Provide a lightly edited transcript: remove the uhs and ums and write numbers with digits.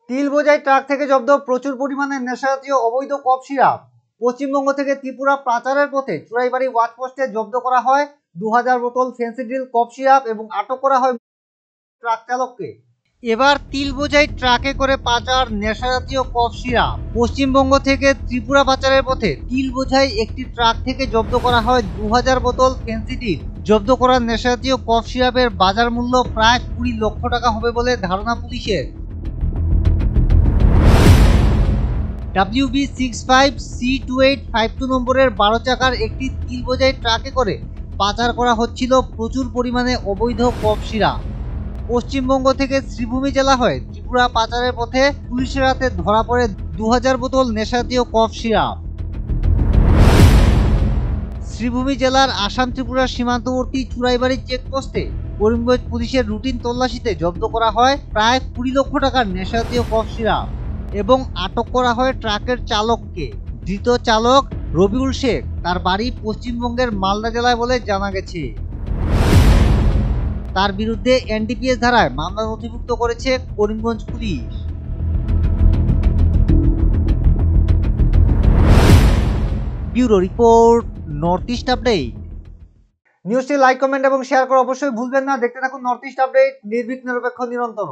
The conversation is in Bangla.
তিল বোঝাই ট্রাক থেকে জব্দ প্রচুর পরিমাণে নেশাজাতীয় অবৈধ কফ সিরাপ। পশ্চিমবঙ্গ থেকে ত্রিপুরা পাচারের পথে চুরাইবাড়ি ওয়াচপোস্টে জব্দ করা হয় 2000 বোতল ফেন্সিডিল কফ সিরাপ এবং আটক করা হয় ট্রাক চালককে। এবার তিল বোঝাই ট্রাকে করে পাচার নেশাজাতীয় কফ সিরাপ। পশ্চিমবঙ্গ থেকে ত্রিপুরা পাচারের পথে তিল বোঝাই একটি ট্রাক থেকে জব্দ করা হয় 2000 বোতল ফেন্সিডিল। জব্দ করা নেশাজাতীয় কফ সিরাপের বাজার মূল্য প্রায় 20 লক্ষ টাকা হবে বলে ধারণা পুলিশের। WB65C2852 নম্বরের 12 চাকার একটি তিল বোঝাই ট্রাকে করে পাচার করা হচ্ছিল প্রচুর পরিমাণে অবৈধ কফ সিরাপ। পশ্চিমবঙ্গ থেকে শ্রীভূমি জেলা হয়ে ত্রিপুরা পাচারের পথে পুলিশের হাতে ধরা পড়ে 2000 বোতল নেশাজাতীয় কফ সিরাপ। শ্রীভূমি জেলার আসাম ত্রিপুরা সীমান্তবর্তী চুরাইবাড়ি চেকপোস্টে করিমগঞ্জ পুলিশের রুটিন তল্লাশিতে জব্দ করা হয় প্রায় 20 লক্ষ টাকার নেশাজাতীয় কফ সিরাপ এবং আটক করা হয় ট্রাকের চালককে। ধৃত চালক রবিউল শেখ, তার বাড়ি পশ্চিমবঙ্গের মালদা জেলায় বলে জানা গেছে। তার বিরুদ্ধে এনডিপিএস ধারায় মামলা নথিভুক্ত করেছে করিমগঞ্জ পুলিশ। Bureau report, North East update. নিউজটি লাইক, কমেন্ট এবং শেয়ার করে অবশ্যই ভুলবেন না। দেখতে থাকুন নর্থ ইস্ট আপডেট, নির্ভীক নিরপেক্ষ নিরন্তর।